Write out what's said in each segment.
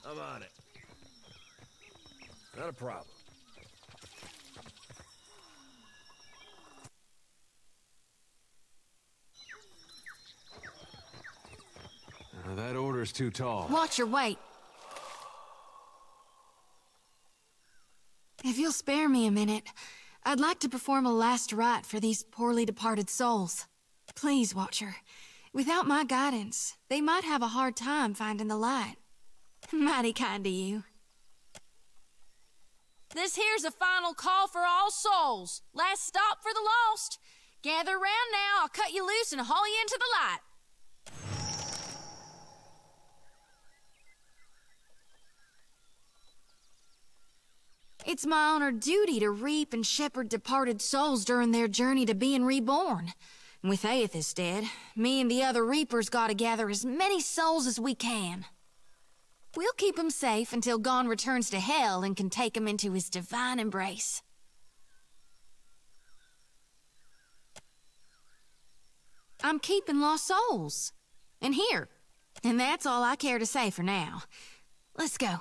I'm on it. Not a problem. That order's too tall. Watch your weight. If you'll spare me a minute, I'd like to perform a last rite for these poorly departed souls. Please, Watcher. Without my guidance, they might have a hard time finding the light. Mighty kind of you. This here's a final call for all souls. Last stop for the lost. Gather round now, I'll cut you loose and haul you into the light. It's my honored duty to reap and shepherd departed souls during their journey to being reborn. With Aethys dead, me and the other Reapers gotta gather as many souls as we can. We'll keep 'em safe until Gon returns to Hell and can take 'em into his divine embrace. I'm keeping lost souls. And here. And that's all I care to say for now. Let's go.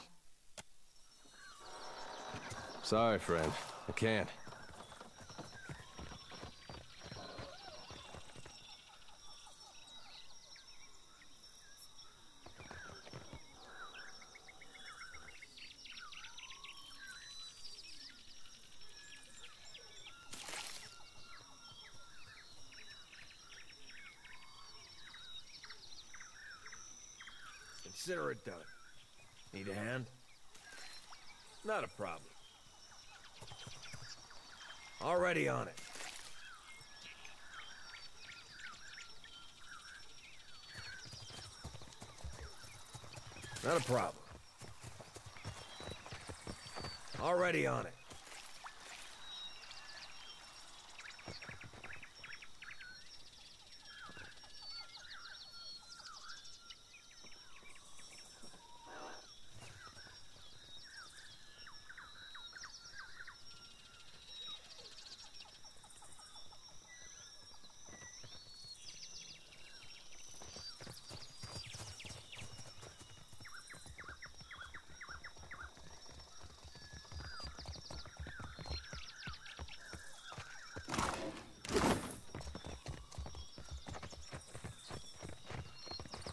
Sorry, friend. I can't. Consider it done. Need a hand? Not a problem. Already on it. Not a problem. Already on it.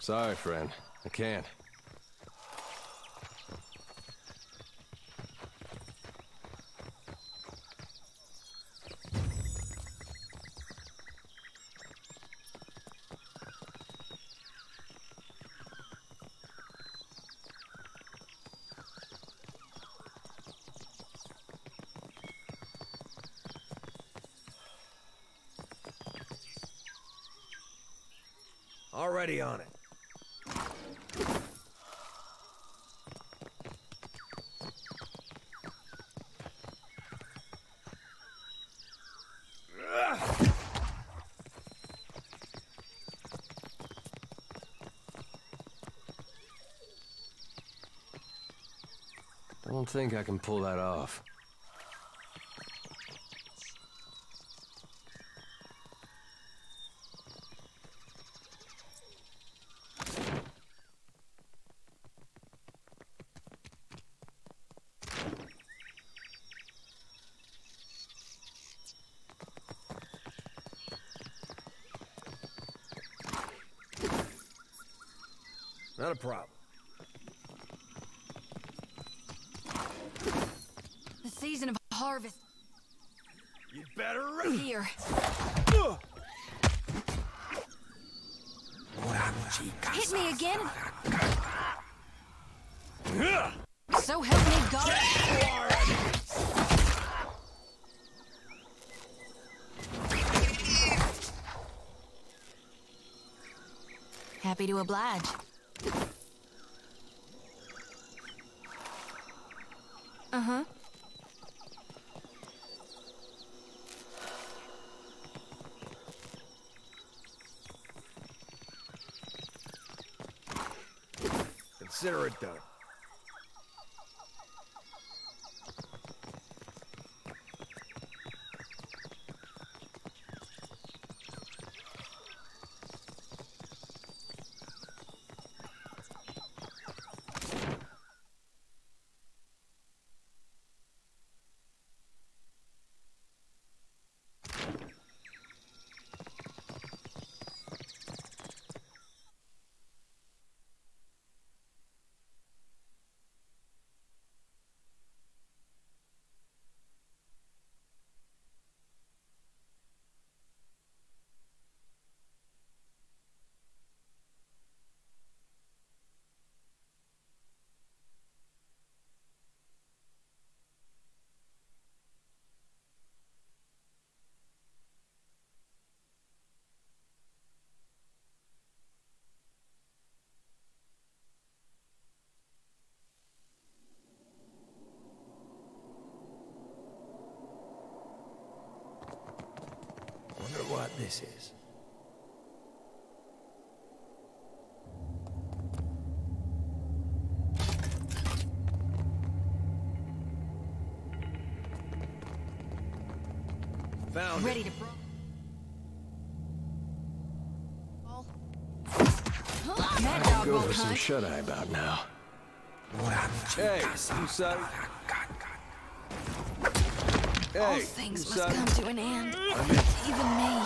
Sorry, friend. I can't. Already on it. I don't think I can pull that off. Not a problem. The season of harvest. You'd better Here. Hit me again? So help me God. Happy to oblige. Uh-huh. Consider it done. what this is. Found Ready it. to bro. I can go with some shut-eye about now. Hey, you sorry? All Hey, things you must sorry? come to an end. Even me.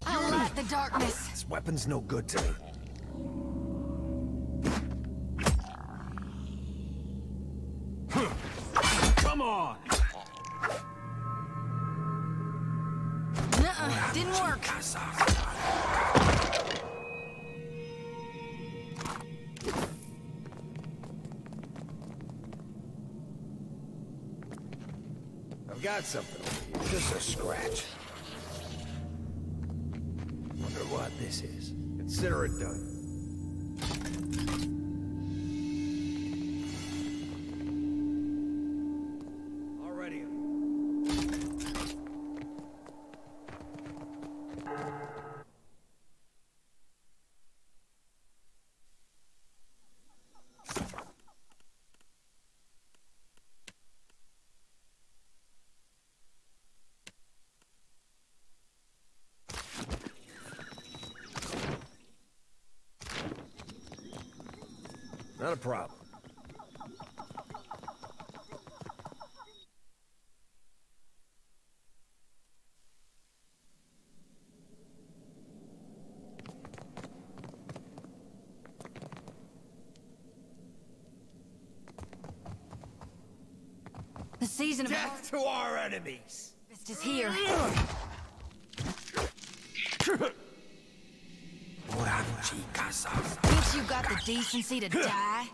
I like the darkness. This weapon's no good to me. Come on! Nuh-uh, didn't work. I've got something over here. Just a scratch. Wonder what this is. Consider it done. Already. Not a problem. The season of Death to our enemies! harvest is here. Ain't you got the decency to die?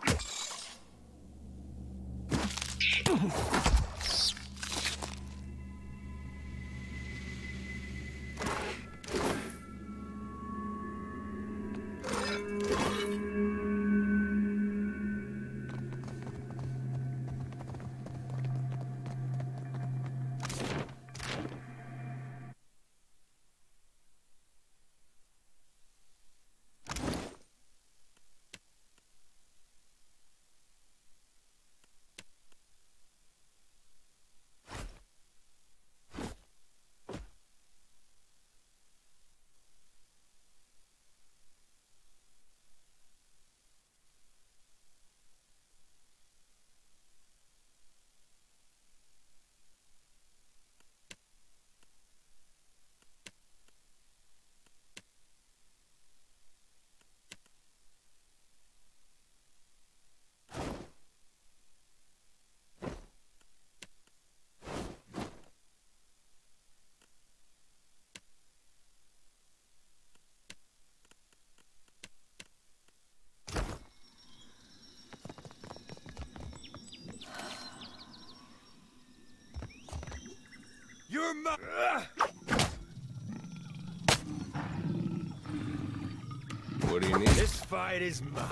You're my... What do you need? This fight is mine.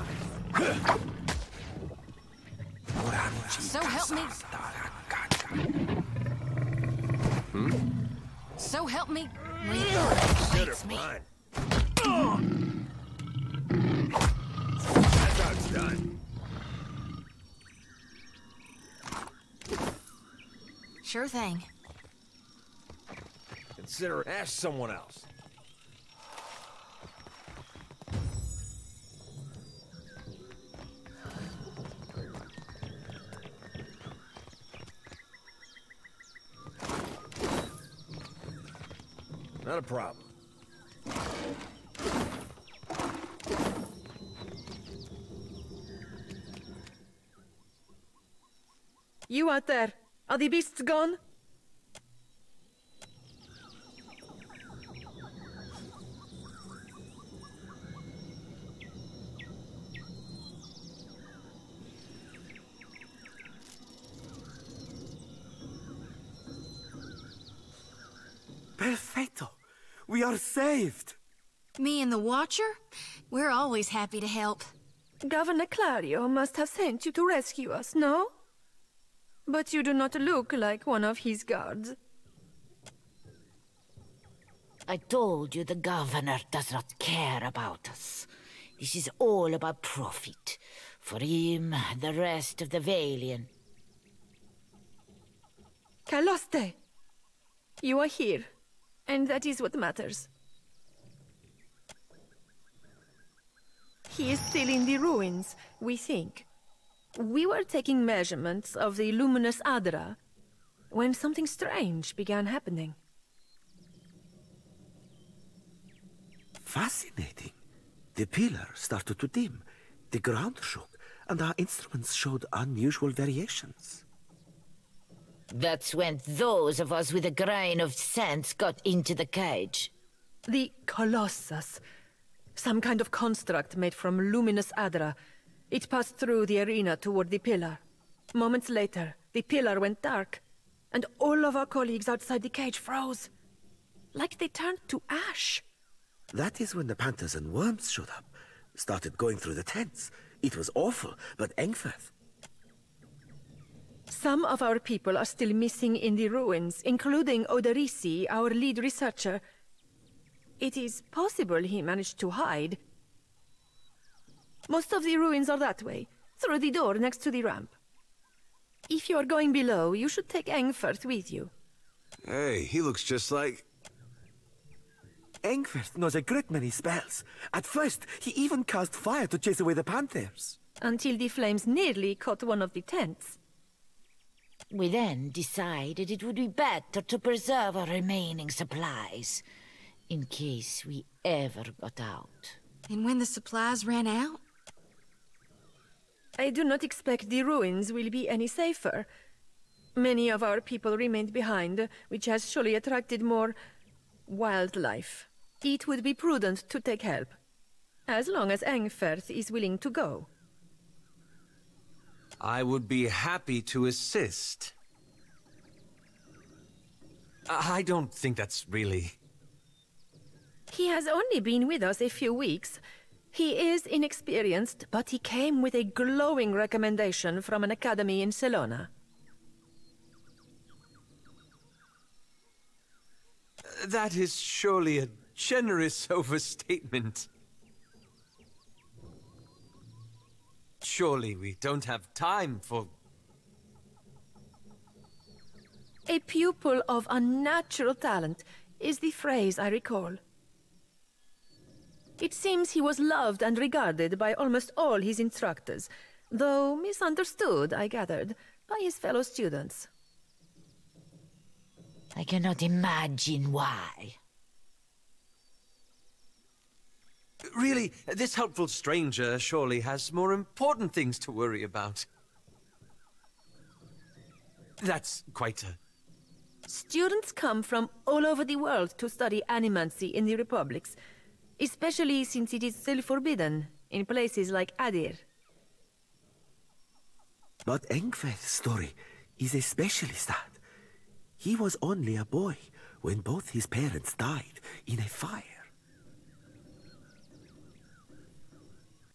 So help me. So help me. Reaper Should hates have me. run. That's how it's done. Sure thing. Consider it. Ask someone else. Not a problem. You out there, are the beasts gone? Perfetto! We are saved! Me and the Watcher? We're always happy to help. Governor Clario must have sent you to rescue us, no? But you do not look like one of his guards. I told you the governor does not care about us. This is all about profit. For him, the rest of the Valiant. Caloste! You are here, and that is what matters. He is still in the ruins, we think. We were taking measurements of the luminous Adra when something strange began happening. Fascinating. The pillar started to dim, the ground shook, and our instruments showed unusual variations. That's when those of us with a grain of sense got into the cage. The Colossus. Some kind of construct made from luminous Adra. It passed through the arena toward the pillar. Moments later, the pillar went dark, and all of our colleagues outside the cage froze. Like they turned to ash. That is when the panthers and worms showed up, started going through the tents. It was awful, but Engfirth... Some of our people are still missing in the ruins, including Oderisi, our lead researcher. It is possible he managed to hide. Most of the ruins are that way, through the door next to the ramp. If you are going below, you should take Engfirth with you. Hey, he looks just like... Engfirth knows a great many spells. At first, he even cast fire to chase away the panthers. Until the flames nearly caught one of the tents. We then decided it would be better to preserve our remaining supplies, in case we ever got out. And when the supplies ran out? I do not expect the ruins will be any safer. Many of our people remained behind, which has surely attracted more... wildlife. It would be prudent to take help, as long as Engfirth is willing to go. I would be happy to assist. I don't think that's really... He has only been with us a few weeks. He is inexperienced, but he came with a glowing recommendation from an academy in Selona. That is surely a generous overstatement. Surely we don't have time for... A pupil of unnatural talent is the phrase I recall. It seems he was loved and regarded by almost all his instructors, though misunderstood, I gathered, by his fellow students. I cannot imagine why. Really, this helpful stranger surely has more important things to worry about. That's quite a... Students come from all over the world to study animancy in the Republics, especially since it is still forbidden in places like Adir. But Engfirth's story is especially sad. He was only a boy when both his parents died in a fire.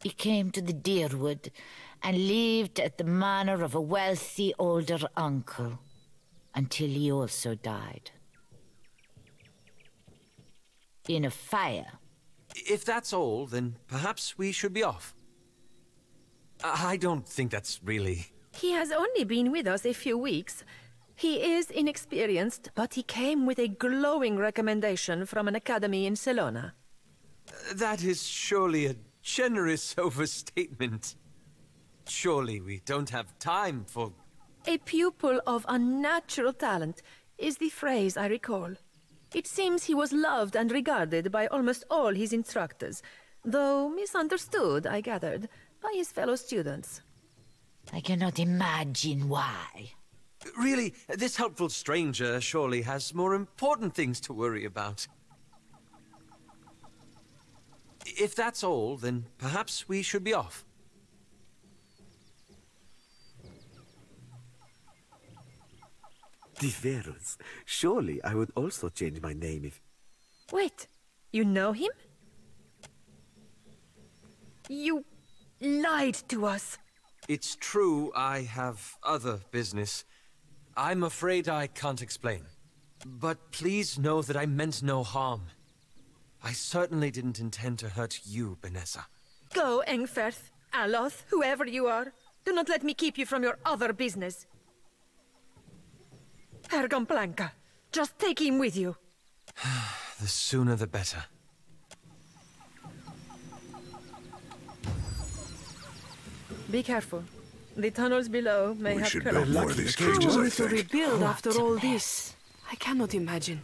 He came to the Deerwood and lived at the manor of a wealthy older uncle until he also died. In a fire. If that's all, then perhaps we should be off. I don't think that's really... He has only been with us a few weeks. He is inexperienced, but he came with a glowing recommendation from an academy in Selona. That is surely a generous overstatement. Surely we don't have time for... A pupil of unnatural talent is the phrase I recall. It seems he was loved and regarded by almost all his instructors, though misunderstood, I gathered, by his fellow students. I cannot imagine why. Really, this helpful stranger surely has more important things to worry about. If that's all, then perhaps we should be off. Diverus. Surely I would also change my name if... Wait, you know him? You lied to us. It's true I have other business. I'm afraid I can't explain. But please know that I meant no harm. I certainly didn't intend to hurt you, Benessa. Go, Engferth, Aloth, whoever you are. Do not let me keep you from your other business. Ergon Blanca, just take him with you. The sooner the better. Be careful. The tunnels below may We have should collapsed. build more of these How cages, are I we to think. rebuild after What a all mess. this? I cannot imagine.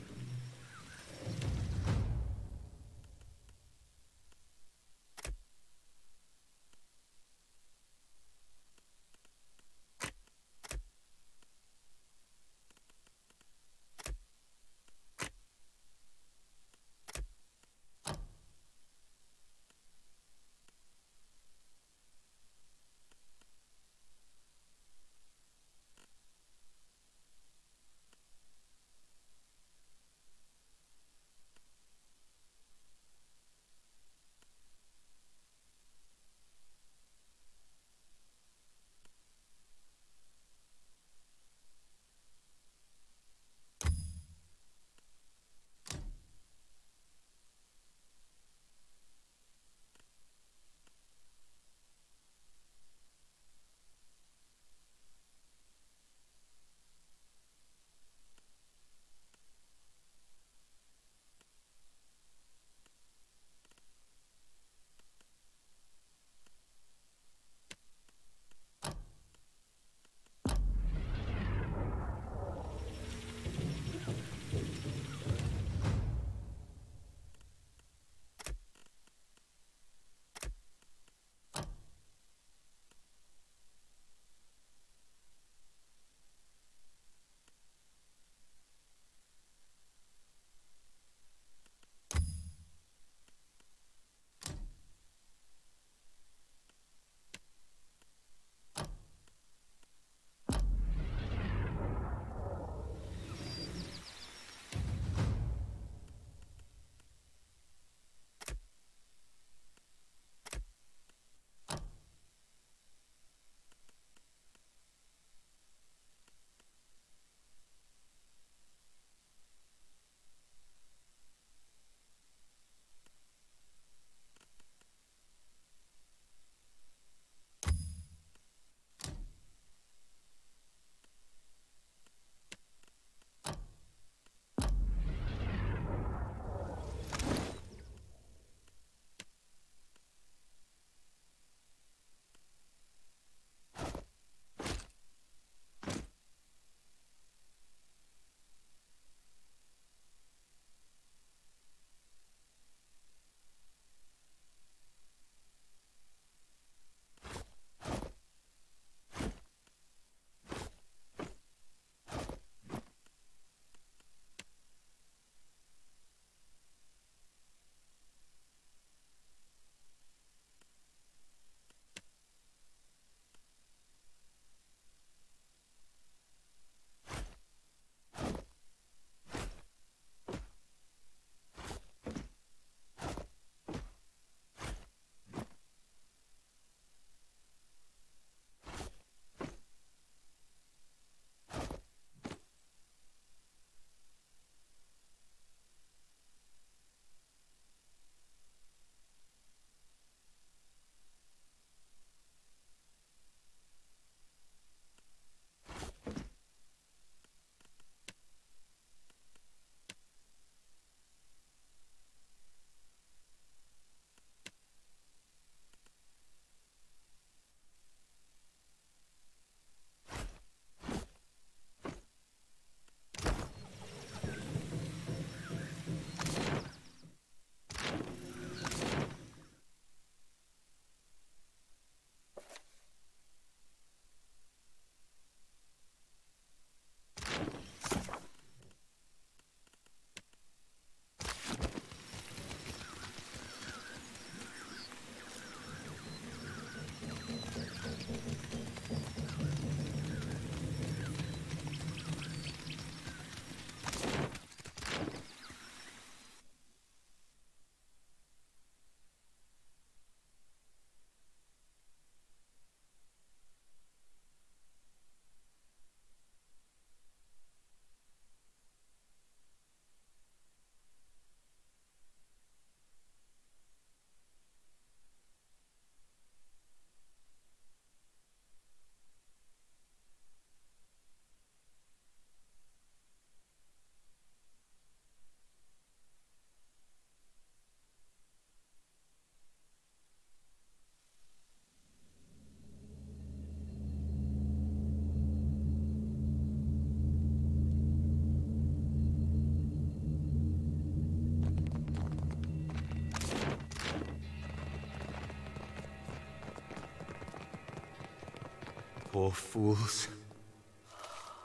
Poor fools.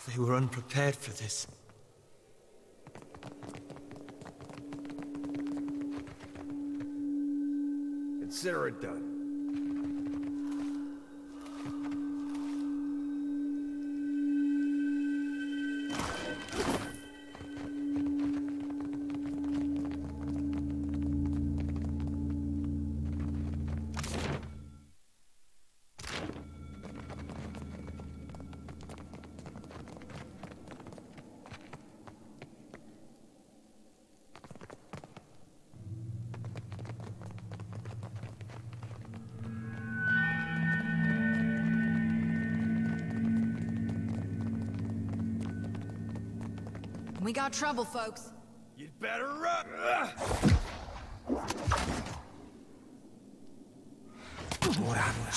They were unprepared for this. Consider it done. We got trouble, folks. You'd better run!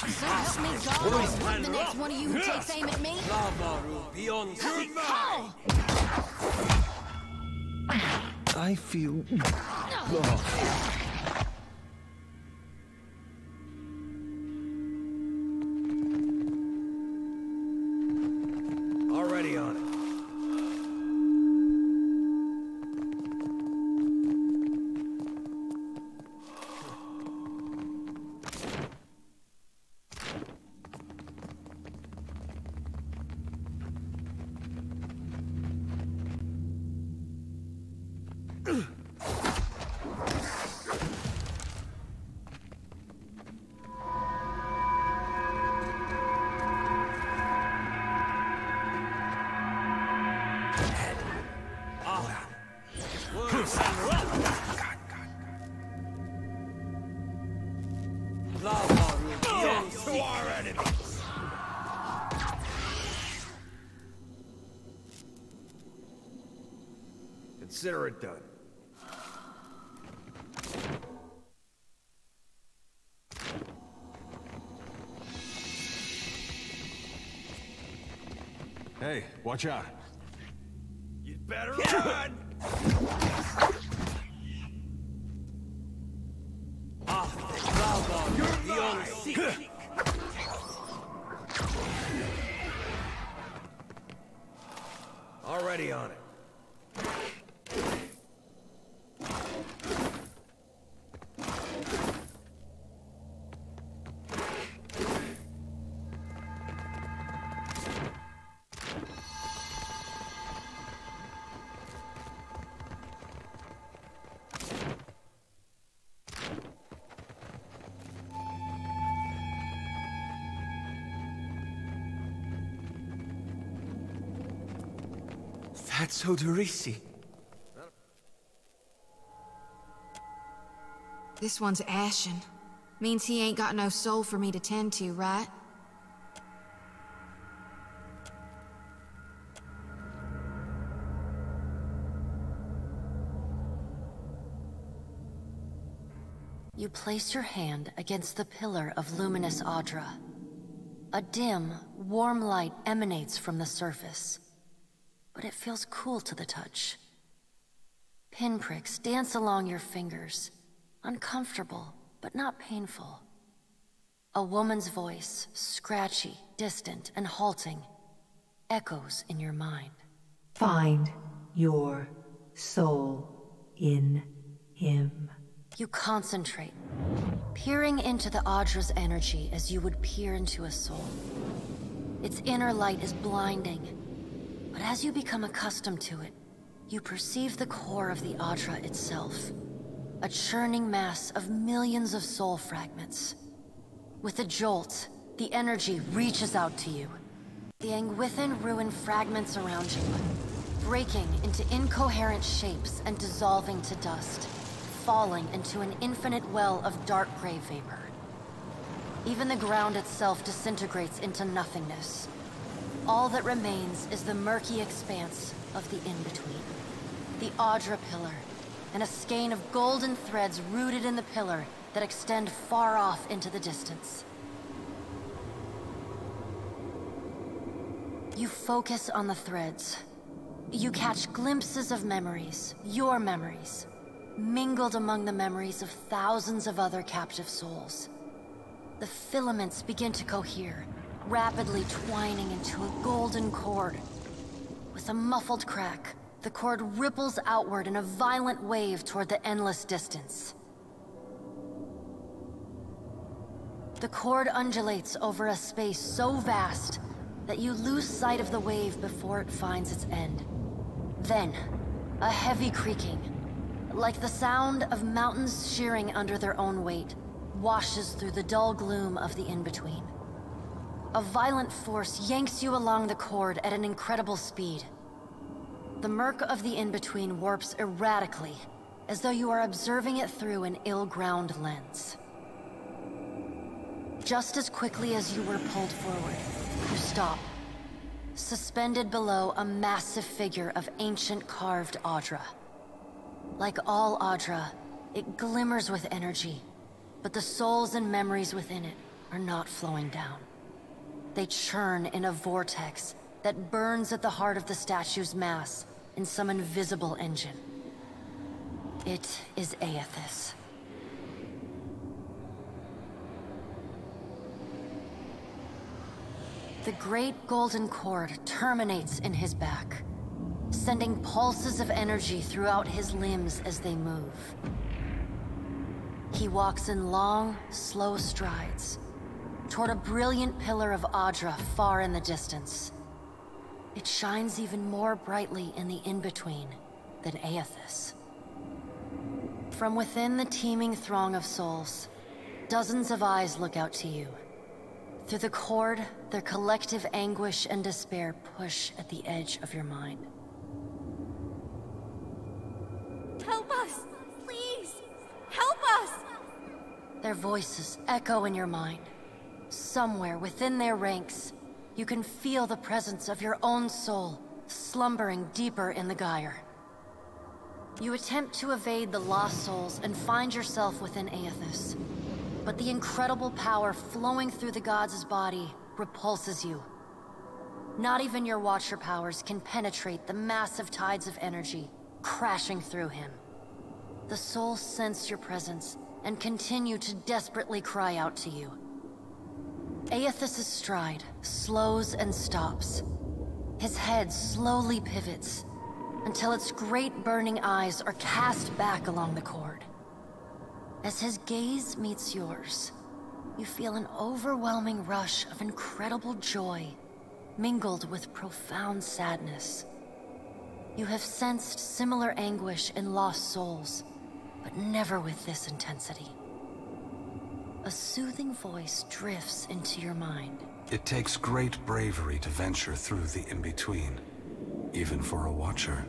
So help me God, I'm the next one of you who takes aim at me. Beyond Oh! I feel... Already on it. To our enemies! Consider it done. Hey, watch out. You'd better run! Already on it. That's Odorisi. This one's ashen. Means he ain't got no soul for me to tend to, right? You place your hand against the pillar of luminous Audra. A dim, warm light emanates from the surface, but it feels cool to the touch. Pinpricks dance along your fingers, uncomfortable, but not painful. A woman's voice, scratchy, distant, and halting, echoes in your mind. Find your soul in him. You concentrate, peering into the Audra's energy as you would peer into a soul. Its inner light is blinding, but as you become accustomed to it, you perceive the core of the Audra itself, a churning mass of millions of soul fragments. With a jolt, the energy reaches out to you. The Angwithan ruin fragments around you, breaking into incoherent shapes and dissolving to dust, falling into an infinite well of dark gray vapor. Even the ground itself disintegrates into nothingness. All that remains is the murky expanse of the in-between. The Audra Pillar, and a skein of golden threads rooted in the pillar that extend far off into the distance. You focus on the threads. You catch glimpses of memories, your memories, mingled among the memories of thousands of other captive souls. The filaments begin to cohere, rapidly twining into a golden cord. With a muffled crack, the cord ripples outward in a violent wave toward the endless distance. The cord undulates over a space so vast that you lose sight of the wave before it finds its end. Then, a heavy creaking, like the sound of mountains shearing under their own weight, washes through the dull gloom of the in-between. A violent force yanks you along the cord at an incredible speed. The murk of the in-between warps erratically, as though you are observing it through an ill-ground lens. Just as quickly as you were pulled forward, you stop, suspended below a massive figure of ancient carved Audra. Like all Audra, it glimmers with energy, but the souls and memories within it are not flowing down. They churn in a vortex that burns at the heart of the statue's mass in some invisible engine. It is Aethys. The great golden cord terminates in his back, sending pulses of energy throughout his limbs as they move. He walks in long, slow strides toward a brilliant pillar of Audra far in the distance. It shines even more brightly in the in-between than Aethys. From within the teeming throng of souls, dozens of eyes look out to you. Through the cord, their collective anguish and despair push at the edge of your mind. Help us! Please! Help us! Their voices echo in your mind. Somewhere within their ranks, you can feel the presence of your own soul, slumbering deeper in the gyre. You attempt to evade the lost souls and find yourself within Aethys. But the incredible power flowing through the gods' body repulses you. Not even your Watcher powers can penetrate the massive tides of energy crashing through him. The souls sense your presence and continue to desperately cry out to you. Aethys' stride slows and stops. His head slowly pivots until its great burning eyes are cast back along the cord. As his gaze meets yours, you feel an overwhelming rush of incredible joy, mingled with profound sadness. You have sensed similar anguish in lost souls, but never with this intensity. A soothing voice drifts into your mind. It takes great bravery to venture through the in-between, even for a Watcher.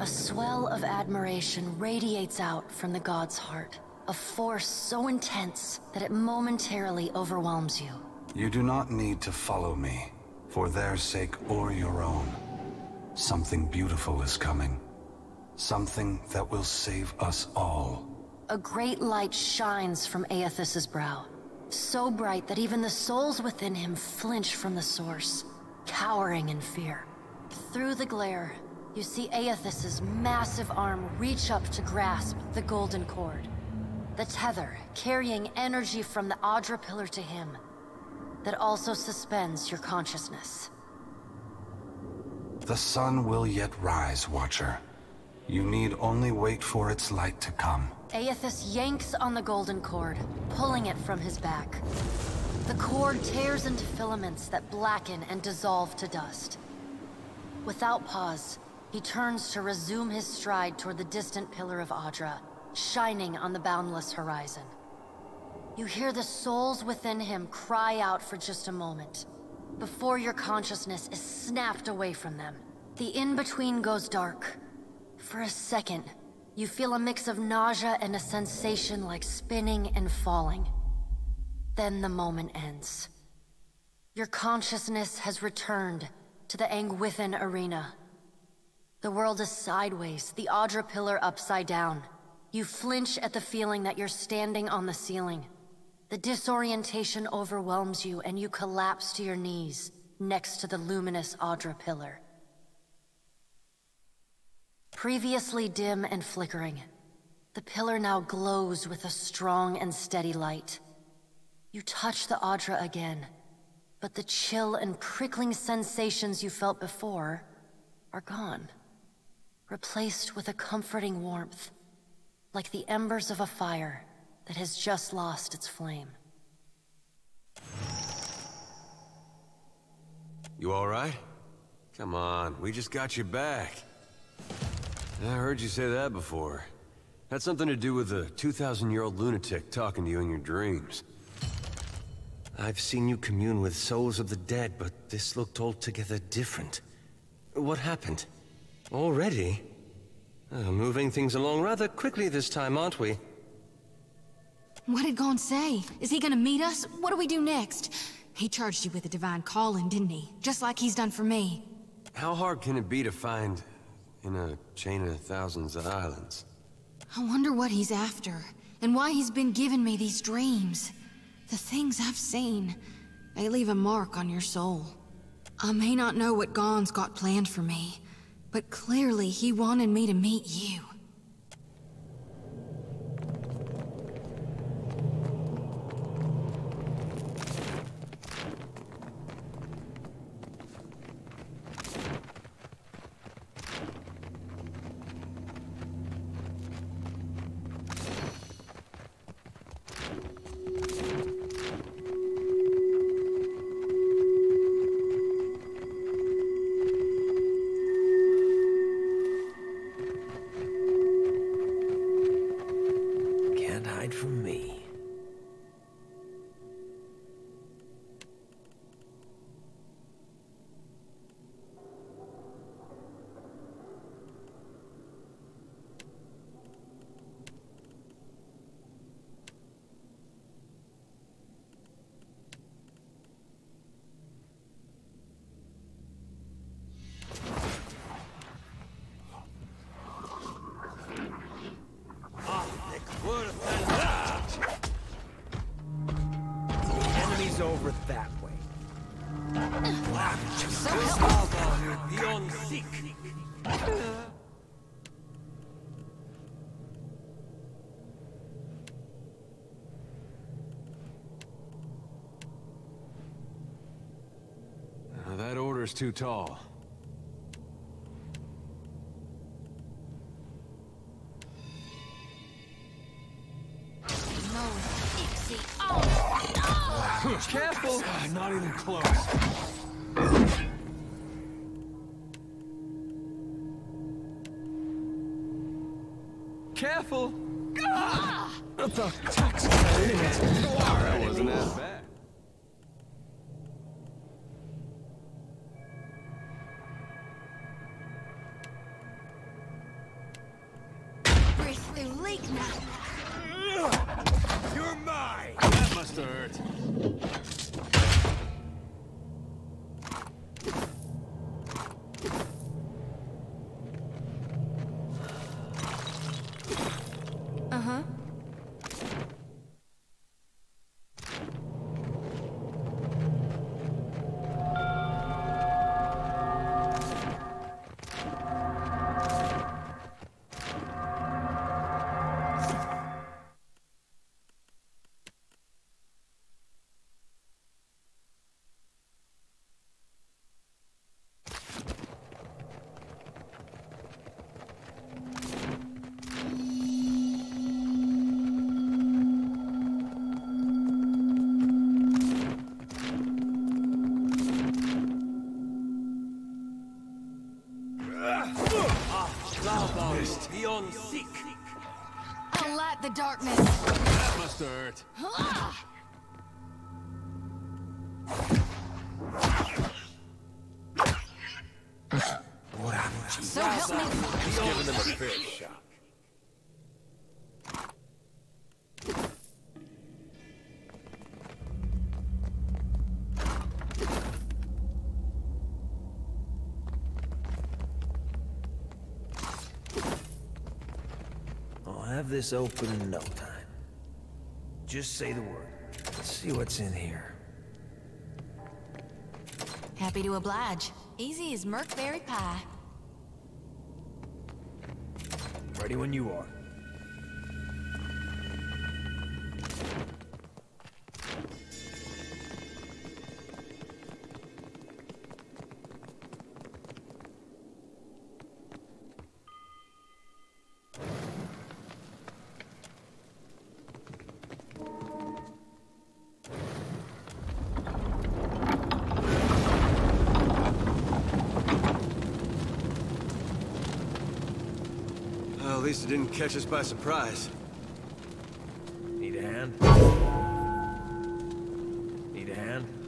A swell of admiration radiates out from the god's heart. A force so intense that it momentarily overwhelms you. You do not need to follow me, for their sake or your own. Something beautiful is coming. Something that will save us all. A great light shines from Aethys' brow. So bright that even the souls within him flinch from the source, cowering in fear. Through the glare, you see Aethys' massive arm reach up to grasp the golden cord. The tether, carrying energy from the Audra pillar to him, that also suspends your consciousness. The sun will yet rise, Watcher. You need only wait for its light to come. Aethys yanks on the golden cord, pulling it from his back. The cord tears into filaments that blacken and dissolve to dust. Without pause, he turns to resume his stride toward the distant pillar of Audra, shining on the boundless horizon. You hear the souls within him cry out for just a moment, before your consciousness is snapped away from them. The in-between goes dark. For a second, you feel a mix of nausea and a sensation like spinning and falling. Then the moment ends. Your consciousness has returned to the Angwithan arena. The world is sideways, the Audra pillar upside down. You flinch at the feeling that you're standing on the ceiling. The disorientation overwhelms you and you collapse to your knees next to the luminous Audra pillar. Previously dim and flickering, the pillar now glows with a strong and steady light. You touch the Audra again, but the chill and prickling sensations you felt before are gone, replaced with a comforting warmth, like the embers of a fire that has just lost its flame. You all right? Come on, we just got you back. I heard you say that before. Had something to do with a 2,000-year-old lunatic talking to you in your dreams. I've seen you commune with souls of the dead, but this looked altogether different. What happened? Already? Moving things along rather quickly this time, aren't we? What did Gon say? Is he gonna meet us? What do we do next? He charged you with a divine calling, didn't he? Just like he's done for me. How hard can it be to find in a chain of thousands of islands? I wonder what he's after, and why he's been giving me these dreams. The things I've seen, they leave a mark on your soul. I may not know what Gon's got planned for me, but clearly he wanted me to meet you. From me. Over that way. Beyond seek. That order's too tall. Careful! Not even close. Careful! The tax that wasn't as bad. Breathe through leak now. You're mine! That must have hurt. Uh-huh. Beyond seek. I'll light the darkness. That must have hurt. So help me. He's giving them a fair shot. I'll have this open in no time. Just say the word. Let's see what's in here. Happy to oblige. Easy as Merkberry pie. Ready when you are. least it didn't catch us by surprise. Need a hand? Need a hand?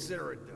Consider it done.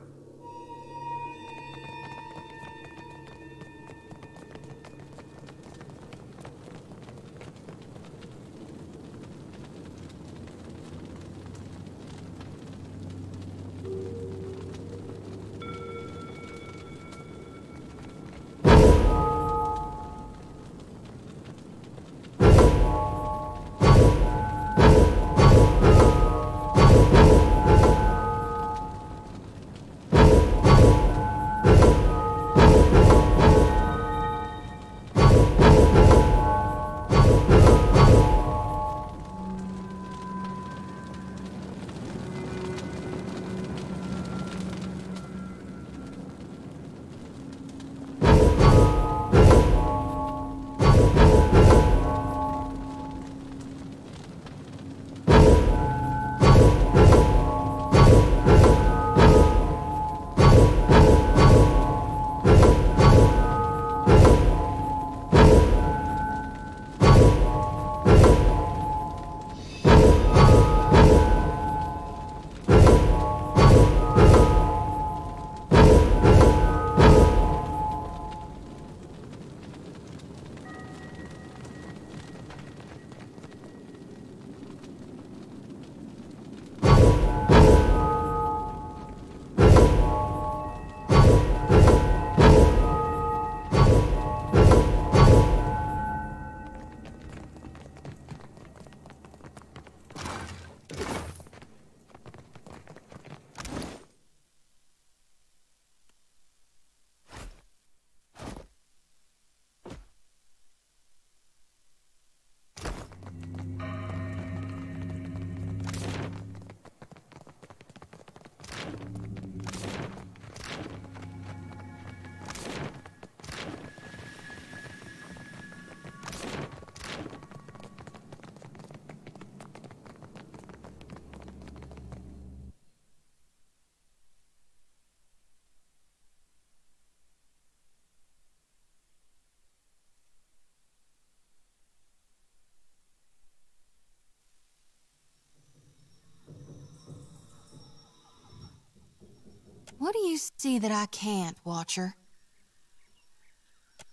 What do you see that I can't, Watcher?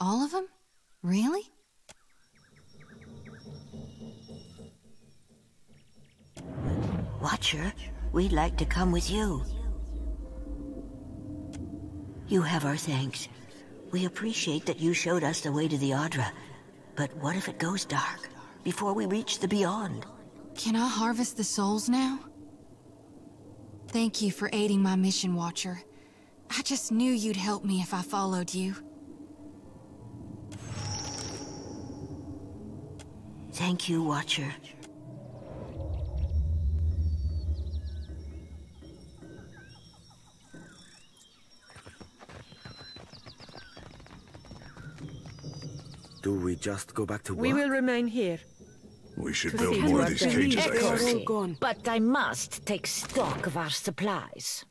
All of them? Really? Watcher, we'd like to come with you. You have our thanks. We appreciate that you showed us the way to the Adra. But what if it goes dark, before we reach the Beyond? Can I harvest the souls now? Thank you for aiding my mission, Watcher. I just knew you'd help me if I followed you. Thank you, Watcher. Do we just go back to work? We will remain here. We should To build see more what of these the cages, I echoes think. all gone. But I must take stock of our supplies.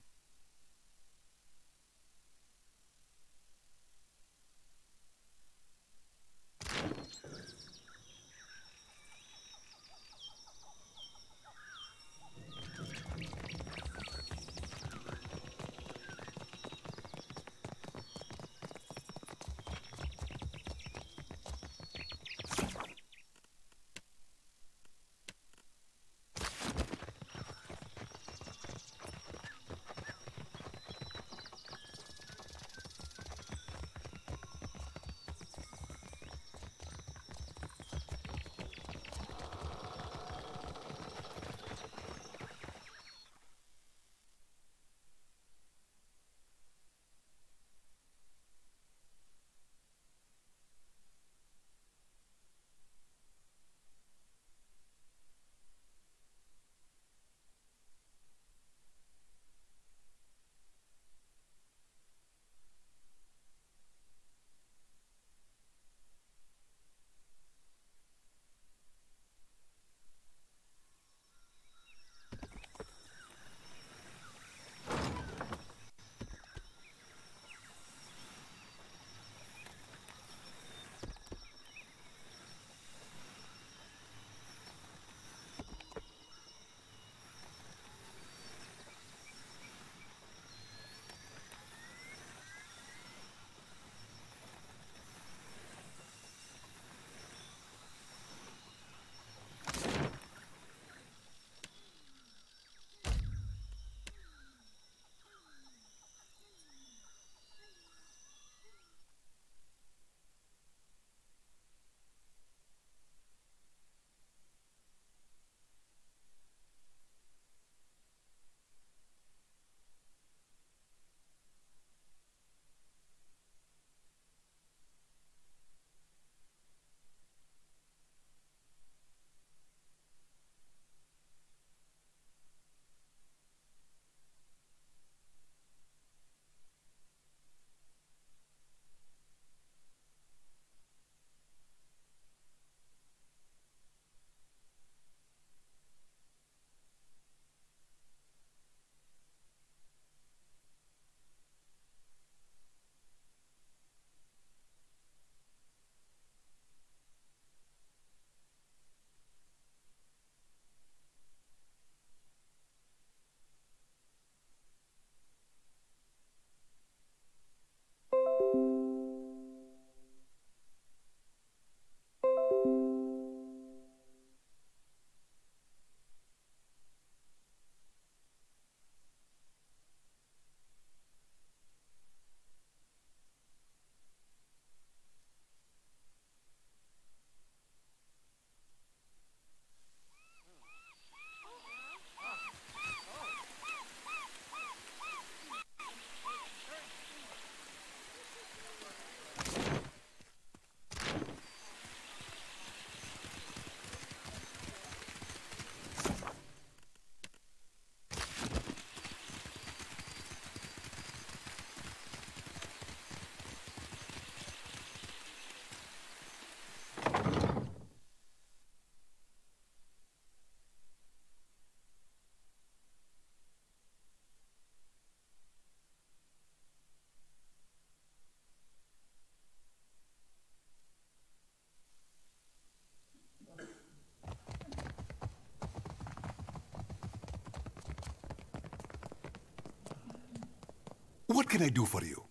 What can I do for you?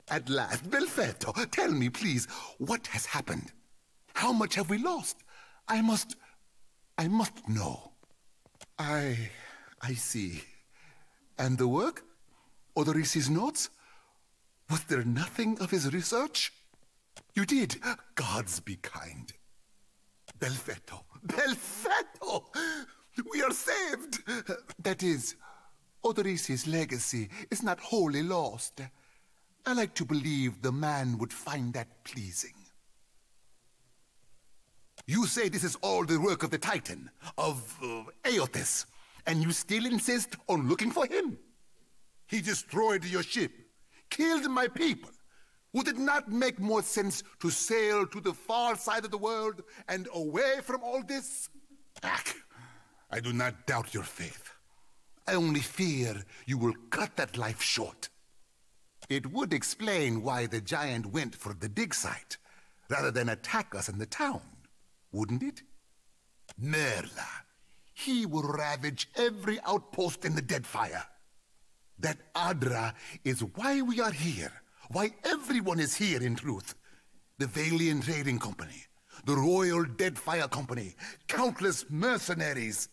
At last, Belfetto, tell me, please, what has happened? How much have we lost? I must know. I see. And the work? Odorisi's notes? Was there nothing of his research? You did. Gods be kind. Belfetto! Belfetto! We are saved! That is, Odorisi's legacy is not wholly lost. I like to believe the man would find that pleasing. You say this is all the work of the Titan, of Eothas, and you still insist on looking for him? He destroyed your ship, killed my people. Would it not make more sense to sail to the far side of the world and away from all this? I do not doubt your faith. I only fear you will cut that life short. It would explain why the giant went for the dig site, rather than attack us in the town, wouldn't it? Merla. He will ravage every outpost in the Deadfire. That Adra is why we are here, why everyone is here in truth. The Vailian Trading Company, the Royal Deadfire Company, countless mercenaries.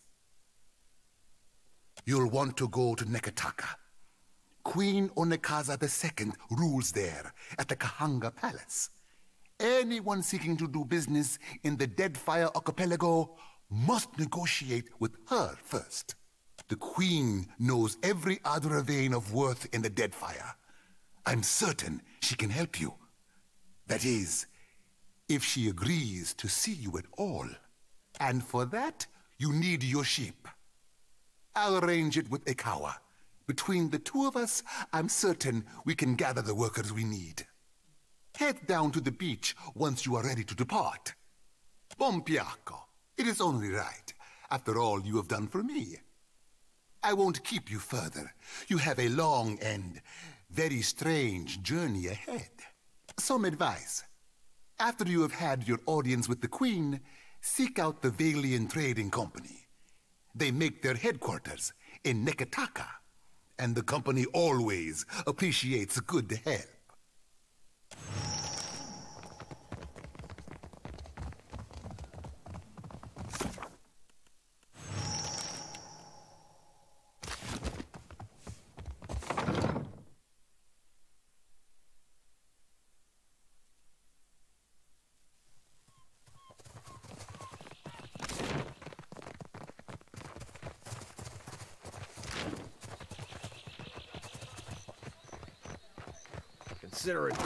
You'll want to go to Neketaka. Queen Onekaza II rules there at the Kahanga Palace. Anyone seeking to do business in the Deadfire Archipelago must negotiate with her first. The Queen knows every Adra vein of worth in the Deadfire. I'm certain she can help you. That is, if she agrees to see you at all. And for that, you need your ship. I'll arrange it with Ikawa. Between the two of us, I'm certain we can gather the workers we need. Head down to the beach once you are ready to depart. Buon piacco. It is only right, after all you have done for me. I won't keep you further. You have a long and very strange journey ahead. Some advice. After you have had your audience with the Queen, seek out the Vailian Trading Company. They make their headquarters in Neketaka, and the company always appreciates good help. Consider it.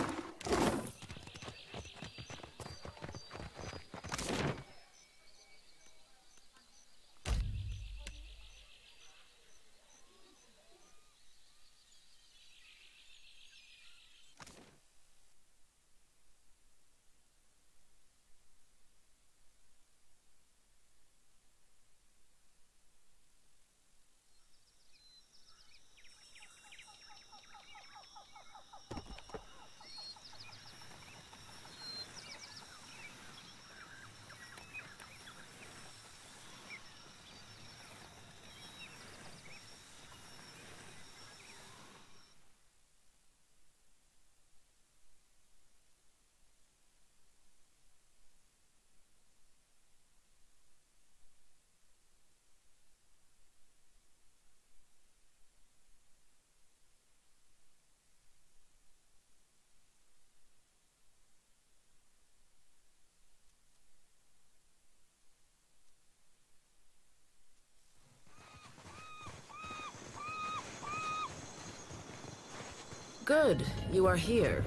Good, you are here.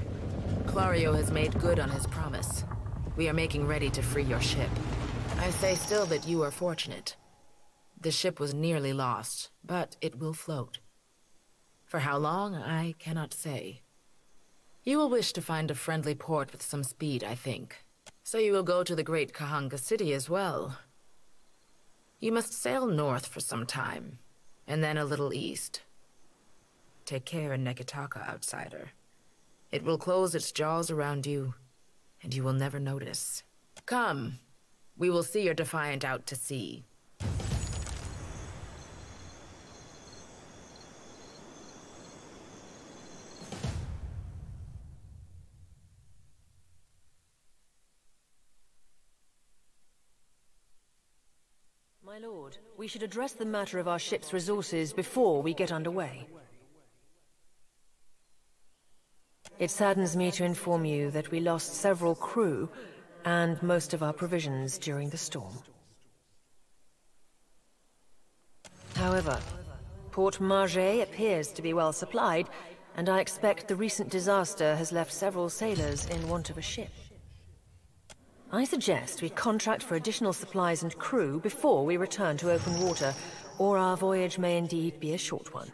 Clario has made good on his promise. We are making ready to free your ship. I say still that you are fortunate. The ship was nearly lost, but it will float. For how long, I cannot say. You will wish to find a friendly port with some speed, I think. So you will go to the great Kahanga city as well. You must sail north for some time, and then a little east. Take care in Neketaka, outsider. It will close its jaws around you, and you will never notice. Come, we will see your Defiant out to sea. My lord, we should address the matter of our ship's resources before we get underway. It saddens me to inform you that we lost several crew and most of our provisions during the storm. However, Port Margé appears to be well supplied, and I expect the recent disaster has left several sailors in want of a ship. I suggest we contract for additional supplies and crew before we return to open water, or our voyage may indeed be a short one.